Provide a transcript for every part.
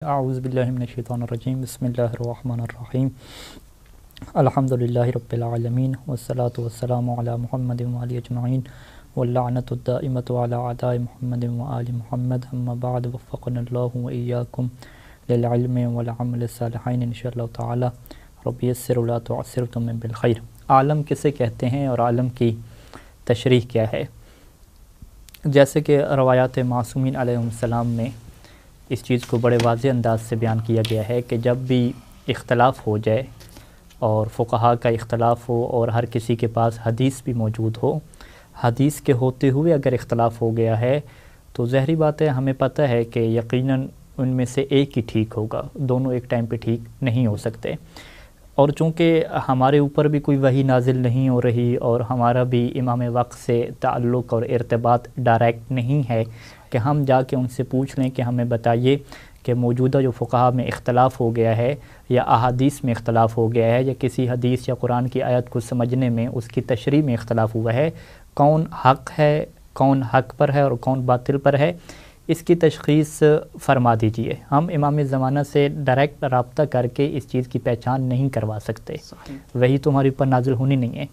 اعوذ باللہ من الشیطان الرجیم بسم اللہ الرحمن الرحیم الحمدللہ رب العالمین والصلاة والسلام علی محمد وعلی اجمعین واللعنۃ الدائمۃ علی اعداء محمد وآل محمد اما بعد وفقنا اللہ وإیاکم للعلم والعمل الصالحین انشاءاللہ تعالی رب یسر ولا تعسر تمم بالخیر۔ عالم کسے کہتے ہیں اور عالم کی تشریح کیا ہے؟ جیسے کہ روایات معصومین علیہ السلام میں اس چیز کو بڑے واضح انداز سے بیان کیا گیا ہے کہ جب بھی اختلاف ہو جائے اور فقہا کا اختلاف ہو اور ہر کسی کے پاس حدیث بھی موجود ہو، حدیث کے ہوتے ہوئے اگر اختلاف ہو گیا ہے تو ظاہری بات ہے ہمیں پتہ ہے کہ یقیناً ان میں سے ایک ہی ٹھیک ہوگا، دونوں ایک ٹائم پہ ٹھیک نہیں ہو سکتے۔ اور چونکہ ہمارے اوپر بھی کوئی وحی نازل نہیں ہو رہی اور ہمارا بھی امام وقت سے تعلق اور ارتباط ڈائریکٹ نہیں ہے کہ ہم جا کے ان سے پوچھ لیں کہ ہمیں بتائیے کہ موجودہ جو فقہا میں اختلاف ہو گیا ہے یا احادیث میں اختلاف ہو گیا ہے یا کسی حدیث یا قرآن کی آیت کو سمجھنے میں اس کی تشریح میں اختلاف ہوا ہے، کون حق ہے، کون حق پر ہے اور کون باطل پر ہے، اس کی تشخیص فرما دیجئے۔ ہم امام زمانہ سے ڈائریکٹ رابطہ کر کے اس چیز کی پہچان نہیں کروا سکتے، وہی تو ہمارے اوپر نازل ہونی نہیں ہے،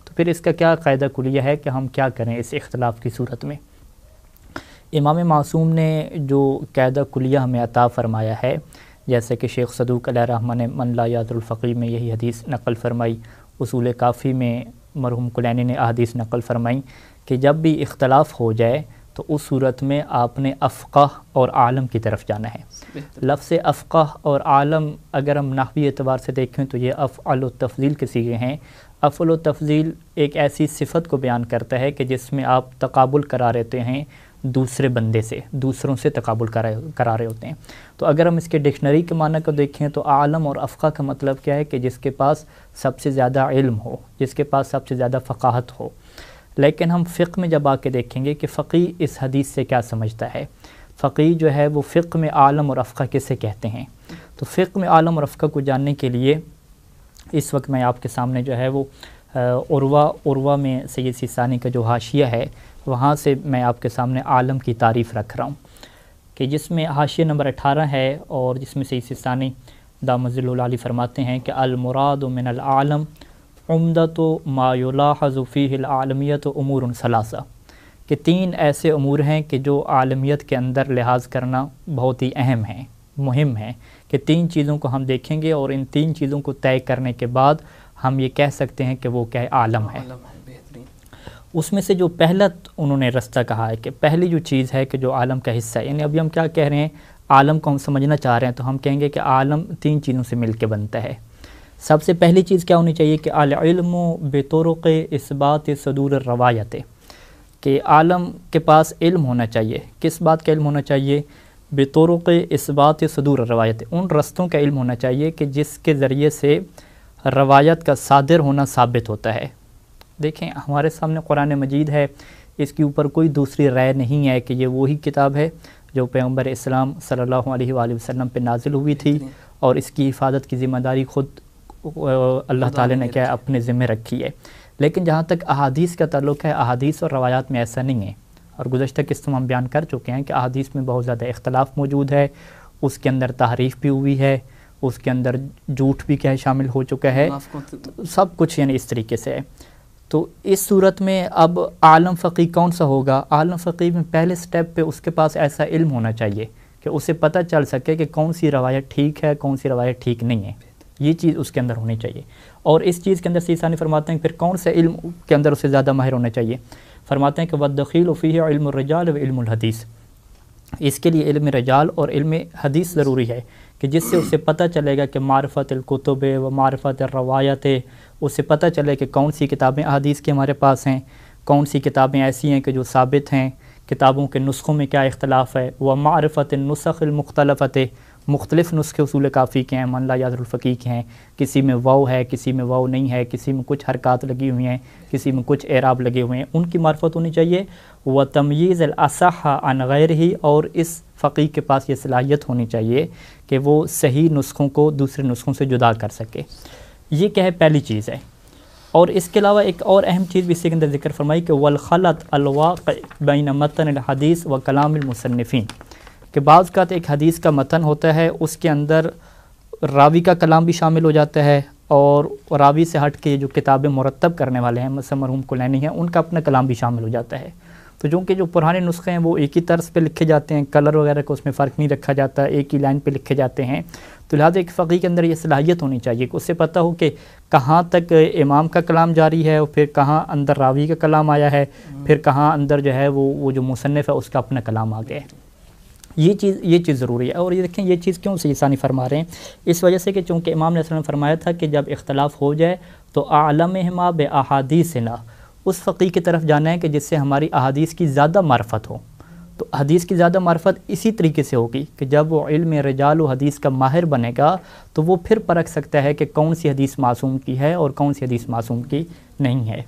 تو پھر اس کا کیا قاعدہ کلیہ ہے کہ ہم کیا کریں اس اختلاف کی صورت میں؟ امام معصوم نے جو قاعدہ کلیہ ہمیں عطا فرمایا ہے، جیسے کہ شیخ صدوق علیہ رحمہ نے من لا یعذر الفقیہ میں یہی حدیث نقل فرمائی، اصول کافی میں مرحوم کلینی نے احادیث نقل فرمائی کہ جب بھی اختلاف ہو جائے تو اس صورت میں آپ نے افقہ اور عالم کی طرف جانا ہے۔ لفظ افقہ اور عالم اگر ہم نحوی اعتبار سے دیکھیں تو یہ افعل التفضیل کے صیغے ہیں۔ افعل التفضیل ایک ایسی صفت کو بیان کرتا ہے کہ جس میں آپ تقابل کرا رہتے ہیں دوسرے بندے سے، دوسروں سے تقابل کرا رہے ہوتے ہیں۔ تو اگر ہم اس کے ڈکشنری کے معنی کو دیکھیں تو عالم اور افقہ کا مطلب کیا ہے کہ جس کے پاس سب سے زیادہ علم ہو، جس کے پاس سب سے زیادہ فقاہت ہو۔ لیکن ہم فقہ میں جب آ کے دیکھیں گے کہ فقیہ اس حدیث سے کیا سمجھتا ہے، فقیہ جو ہے وہ فقہ میں عالم اور افقہ کسے کہتے ہیں۔ تو فقہ میں عالم اور افقہ کو جاننے کے لیے اس وقت میں آپ کے سامنے جو ہے وہ عروہ میں سید سیستانی کا جو حاشیہ ہے وہاں سے میں آپ کے سامنے عالم کی تعریف رکھ رہا ہوں، کہ جس میں حاشیہ نمبر 18 ہے اور جس میں سید سیستانی دامت ظل العالی فرماتے ہیں کہ المراد من العالم عمدۃ ما یلاحظ فیہ العالمیت امور ثلاثہ، کہ تین ایسے امور ہیں کہ جو عالمیت کے اندر لحاظ کرنا بہت ہی اہم ہیں، مہم ہیں، کہ تین چیزوں کو ہم دیکھیں گے اور ان تین چیزوں کو طے کرنے کے بعد ہم یہ کہہ سکتے ہیں کہ وہ کیا عالم ہے۔ اس میں سے جو پہلا انہوں نے رستہ کہا ہے کہ پہلی جو چیز ہے کہ جو عالم کا حصہ ہے، یعنی ابھی ہم کیا کہہ رہے ہیں، عالم کو ہم سمجھنا چاہ رہے ہیں تو ہم کہیں گے کہ عالم تین چیزوں سے مل کے بنتا ہے۔ سب سے پہلی چیز کیا ہونی چاہیے کہ العلم بطرق اثبات صدور الروایت، کہ عالم کے پاس علم ہونا چاہیے۔ کس بات کا علم ہونا چاہیے؟ بطرق اثبات صدور الروایت، ان رستوں کا علم ہونا چاہیے کہ جس کے ذریعے سے روایت کا صادر ہونا ثابت ہوتا ہے۔ دیکھیں ہمارے سامنے قرآن مجید ہے، اس کے اوپر کوئی دوسری رائے نہیں ہے کہ یہ وہی کتاب ہے جو پیغمبر اسلام صلی اللہ علیہ وآلہ وسلم پہ نازل ہوئی تھی اور اس کی حفاظت کی ذمہ داری خود اللہ تعالی نے کیا اپنے ذمہ رکھی ہے۔ لیکن جہاں تک احادیث کا تعلق ہے، احادیث اور روایات میں ایسا نہیں ہے، اور گزشتہ قسط میں ہم بیان کر چکے ہیں کہ احادیث میں بہت زیادہ اختلاف موجود ہے، اس کے اندر تحریف بھی ہوئی ہے، اس کے اندر جھوٹ بھی کیا شامل ہو چکا ہے، سب کچھ یعنی اس طریقے سے ہے۔ تو اس صورت میں اب عالم فقیہ کون سا ہوگا؟ عالم فقیہ میں پہلے سٹیپ پہ اس کے پاس ایسا علم ہونا چاہیے کہ اسے پتہ چل سکے کہ کون سی روایت ٹھیک ہے، کون سی روایت ٹھیک نہیں ہے، یہ چیز اس کے اندر ہونی چاہیے۔ اور اس چیز کے اندر سیستانی فرماتے ہیں پھر کون سے علم کے اندر اسے زیادہ ماہر ہونا چاہیے؟ فرماتے ہیں کہ وَالدَّخِيلُ فِيهِ عِلْمُ الرِّجَالِ وَعِلْمُ الْحَدِيث، اس کے لیے علم رجال اور علم حدیث ضروری ہے کہ جس سے اسے پتہ چلے گا کہ معرفت الکتب و معرفت الروایت، اسے پتہ چلے کہ کون سی کتابیں احادیث کے ہمارے پاس ہیں، کون سی کتابیں ایسی ہیں کہ جو ثابت ہیں، کتابوں کے نسخوں میں کیا اختلاف ہے، وہ معرفت النسخ المختلفت، مختلف نسخے اصول کافی کے ہیں، من لا یعذر الفقیہ کے ہیں، کسی میں واو ہے، کسی میں واو نہیں ہے، کسی میں کچھ حرکات لگی ہوئی ہیں، کسی میں کچھ اعراب لگے ہوئے ہیں، ان کی معرفت ہونی چاہیے۔ وتمییز الاصح عن غیرہ، اور اس فقیہ کے پاس یہ صلاحیت ہونی چاہیے کہ وہ صحیح نسخوں کو دوسرے نسخوں سے جدا کر سکے۔ یہ کیا ہے؟ پہلی چیز ہے۔ اور اس کے علاوہ ایک اور اہم چیز بھی اس کے اندر ذکر فرمائی کہ والخلط الواقع بین متن الحدیث و کلام المصنفین، کہ بعض اوقات ایک حدیث کا متن ہوتا ہے، اس کے اندر راوی کا کلام بھی شامل ہو جاتا ہے، اور راوی سے ہٹ کے جو کتابیں مرتب کرنے والے ہیں مثلا مرحوم کلینی ہیں، ان کا اپنا کلام بھی شامل ہو جاتا ہے۔ تو چونکہ جو پرانے نسخے ہیں وہ ایک ہی طرز پہ لکھے جاتے ہیں، کلر وغیرہ کا اس میں فرق نہیں رکھا جاتا، ایک ہی لائن پہ لکھے جاتے ہیں، تو لہٰذا ایک فقیہ کے اندر یہ صلاحیت ہونی چاہیے کہ اسے پتہ ہو کہ کہاں تک امام کا کلام جاری ہے، اور پھر کہاں اندر راوی کا کلام آیا ہے، پھر کہاں اندر جو ہے وہ جو مصنف ہے اس کا اپنا کلام آ گیا ہے۔ یہ چیز ضروری ہے۔ اور یہ دیکھیں یہ چیز کیوں سے ثانی فرما رہے ہیں، اس وجہ سے کہ چونکہ امام نے نے فرمایا تھا کہ جب اختلاف ہو جائے تو اعلمہما باحادیثنا، اس فقیہ کی طرف جانا ہے کہ جس سے ہماری احادیث کی زیادہ معرفت ہو۔ تو حدیث کی زیادہ معرفت اسی طریقے سے ہوگی کہ جب وہ علم رجال و حدیث کا ماہر بنے گا تو وہ پھر پرکھ سکتا ہے کہ کون سی حدیث معصوم کی ہے اور کون سی حدیث معصوم کی نہیں ہے۔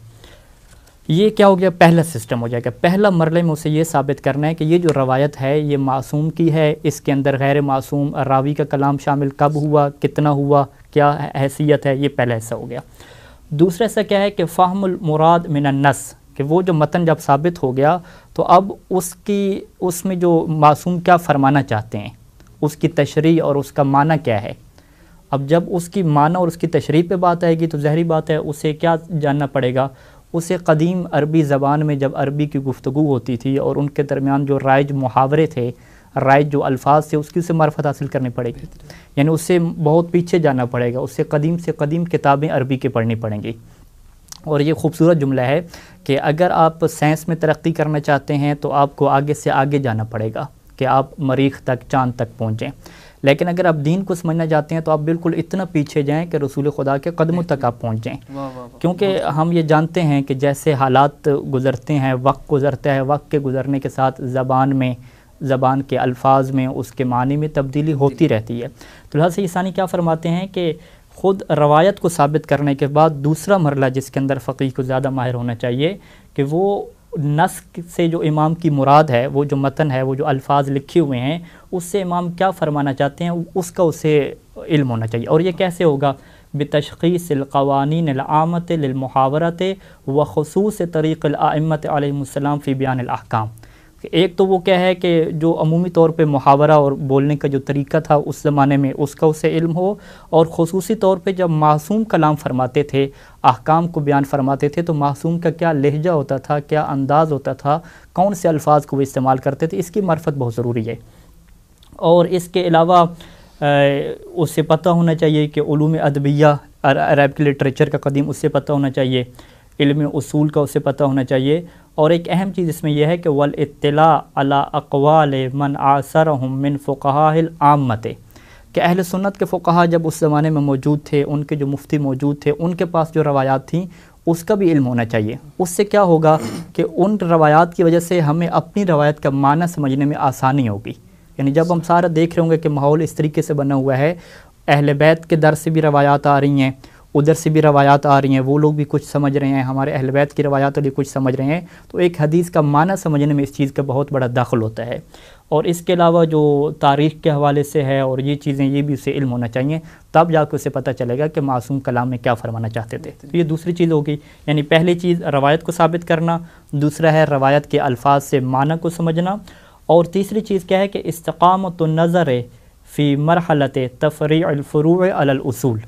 یہ کیا ہو گیا، پہلا سسٹم ہو جائے گا۔ پہلا مرحلے میں اسے یہ ثابت کرنا ہے کہ یہ جو روایت ہے یہ معصوم کی ہے، اس کے اندر غیر معصوم راوی کا کلام شامل کب ہوا، کتنا ہوا، کیا حیثیت ہے، یہ پہلا حصہ ہو گیا۔ دوسرا حصہ کیا ہے کہ فہم المراد من النص، کہ وہ جو متن جب ثابت ہو گیا تو اب اس میں جو معصوم کیا فرمانا چاہتے ہیں، اس کی تشریح اور اس کا معنی کیا ہے۔ اب جب اس کی معنی اور اس کی تشریح پہ بات آئے گی تو ظاہری بات ہے اسے کیا جاننا پڑے گا، اسے قدیم عربی زبان میں جب عربی کی گفتگو ہوتی تھی اور ان کے درمیان جو رائج محاورے تھے، رائج جو الفاظ تھے، اس کی سے معرفت حاصل کرنی پڑے گی، یعنی اس سے بہت پیچھے جانا پڑے گا، اس سے قدیم کتابیں عربی کی پڑھنی پڑیں گی۔ اور یہ خوبصورت جملہ ہے کہ اگر آپ سائنس میں ترقی کرنا چاہتے ہیں تو آپ کو آگے سے آگے جانا پڑے گا کہ آپ مریخ تک، چاند تک پہنچیں، لیکن اگر آپ دین کو سمجھنا چاہتے ہیں تو آپ بالکل اتنا پیچھے جائیں کہ رسول خدا کے قدموں تک آپ پہنچ جائیں، کیونکہ ہم یہ جانتے ہیں کہ جیسے حالات گزرتے ہیں، وقت گزرتا ہے، وقت کے گزرنے کے ساتھ زبان کے الفاظ میں، اس کے معنی میں تبدیلی ہوتی رہتی ہے۔ تو لہٰذا یہ ثانی کیا فرماتے ہیں کہ خود روایت کو ثابت کرنے کے بعد دوسرا مرحلہ جس کے اندر فقیہ کو زیادہ ماہر ہونا چاہیے کہ وہ نسخ سے جو امام کی مراد ہے، وہ جو متن ہے، وہ جو الفاظ لکھے ہوئے ہیں، اس سے امام کیا فرمانا چاہتے ہیں اس کا اسے علم ہونا چاہیے۔ اور یہ کیسے ہوگا؟ بتشخیص القوانین العامۃ للمحاورۃ وخصوص طریق الائمۃ علیہم السلام فی بیان الاحکام۔ ایک تو وہ کیا ہے کہ جو عمومی طور پہ محاورہ اور بولنے کا جو طریقہ تھا اس زمانے میں اس کا اسے علم ہو، اور خصوصی طور پہ جب معصوم کلام فرماتے تھے، احکام کو بیان فرماتے تھے، تو معصوم کا کیا لہجہ ہوتا تھا، کیا انداز ہوتا تھا، کون سے الفاظ کو وہ استعمال کرتے تھے، اس کی معرفت بہت ضروری ہے۔ اور اس کے علاوہ اسے پتہ ہونا چاہیے کہ علوم ادبیہ، عرب کے لٹریچر کا قدیم اس سے پتہ ہونا چاہیے، علم اصول کا اسے پتہ ہونا چاہیے۔ اور ایک اہم چیز اس میں یہ ہے کہ والاطلاع علی اقوال من عاصرهم من فقہاء العامۃ، کہ اہل سنت کے فقہا جب اس زمانے میں موجود تھے، ان کے جو مفتی موجود تھے، ان کے پاس جو روایات تھیں اس کا بھی علم ہونا چاہیے۔ اس سے کیا ہوگا کہ ان روایات کی وجہ سے ہمیں اپنی روایت کا معنی سمجھنے میں آسانی ہوگی۔ یعنی جب ہم سارا دیکھ رہے ہوں گے کہ ماحول اس طریقے سے بنا ہوا ہے، اہل بیت کے در سے بھی روایات آ رہی ہیں، ادھر سے بھی روایات آ رہی ہیں، وہ لوگ بھی کچھ سمجھ رہے ہیں، ہمارے اہل بیت کی روایات بھی کچھ سمجھ رہے ہیں، تو ایک حدیث کا معنی سمجھنے میں اس چیز کا بہت بڑا دخل ہوتا ہے۔ اور اس کے علاوہ جو تاریخ کے حوالے سے ہے اور یہ چیزیں، یہ بھی اسے علم ہونا چاہیے، تب جا کے اسے پتہ چلے گا کہ معصوم کلام میں کیا فرمانا چاہتے تھے۔ تو یہ دوسری چیز ہوگی، یعنی پہلی چیز روایت کو ثابت کرنا، دوسرا ہے روایت کے الفاظ سے معنی کو سمجھنا، اور تیسری چیز کیا ہے کہ استقامت النظر فی مرحلۃ تفریع الفروع علی الاصول،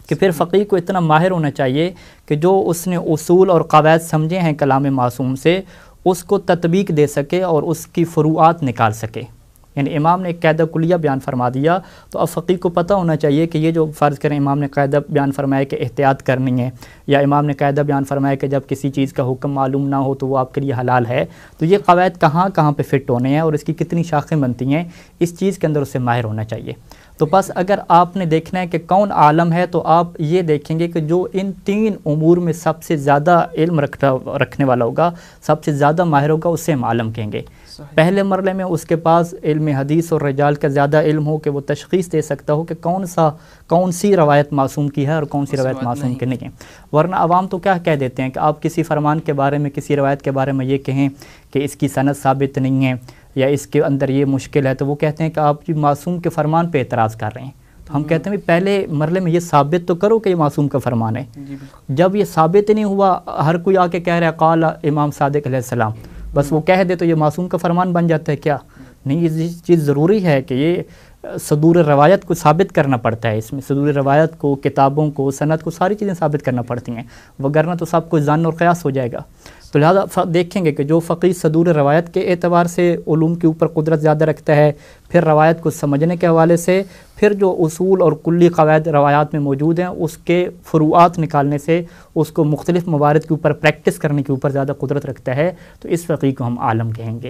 کہ پھر فقیہ کو اتنا ماہر ہونا چاہیے کہ جو اس نے اصول اور قواعد سمجھے ہیں کلام معصوم سے، اس کو تطبیق دے سکے اور اس کی فروعات نکال سکے۔ یعنی امام نے ایک قاعدہ کلیہ بیان فرما دیا، تو اب فقیہ کو پتہ ہونا چاہیے کہ یہ جو فرض کریں امام نے قاعدہ بیان فرمایا کہ احتیاط کرنی ہے، یا امام نے قاعدہ بیان فرمایا کہ جب کسی چیز کا حکم معلوم نہ ہو تو وہ آپ کے لیے حلال ہے، تو یہ قواعد کہاں کہاں پہ فٹ ہونے ہیں اور اس کی کتنی شاخیں بنتی ہیں، اس چیز کے اندر اسے ماہر ہونا چاہیے۔ تو بس اگر آپ نے دیکھنا ہے کہ کون عالم ہے تو آپ یہ دیکھیں گے کہ جو ان تین امور میں سب سے زیادہ علم رکھنے والا ہوگا، سب سے زیادہ ماہر ہوگا، اسے ہم عالم کہیں گے۔ پہلے مرحلے میں اس کے پاس علم حدیث اور رجال کا زیادہ علم ہو کہ وہ تشخیص دے سکتا ہو کہ کون سی روایت معصوم کی ہے اور کون سی روایت معصوم کی نہیں ہے۔ ورنہ عوام تو کیا کہہ دیتے ہیں کہ آپ کسی فرمان کے بارے میں، کسی روایت کے بارے میں یہ کہیں کہ اس کی سند ثابت نہیں ہے یا اس کے اندر یہ مشکل ہے، تو وہ کہتے ہیں کہ آپ معصوم کے فرمان پہ اعتراض کر رہے ہیں۔ تو ہم کہتے ہیں پہلے مرحلے میں یہ ثابت تو کرو کہ یہ معصوم کا فرمان ہے۔ جب یہ ثابت نہیں ہوا، ہر کوئی آ کے کہہ رہا ہے قال امام صادق علیہ السلام، بس وہ کہہ دے تو یہ معصوم کا فرمان بن جاتا ہے کیا؟ نہیں، یہ چیز ضروری ہے کہ یہ صدور روایت کو ثابت کرنا پڑتا ہے، اس میں صدور روایت کو، کتابوں کو، سند کو، ساری چیزیں ثابت کرنا پڑتی ہیں، وگرنہ تو سب کچھ ظن اور قیاس ہو جائے گا۔ تو لہٰذا دیکھیں گے کہ جو فقیہ صدور روایت کے اعتبار سے علوم کے اوپر قدرت زیادہ رکھتا ہے، پھر روایت کو سمجھنے کے حوالے سے، پھر جو اصول اور کلی قواعد روایات میں موجود ہیں اس کے فروعات نکالنے سے، اس کو مختلف موارد کے اوپر پریکٹس کرنے کے اوپر زیادہ قدرت رکھتا ہے، تو اس فقیہ کو ہم عالم کہیں گے۔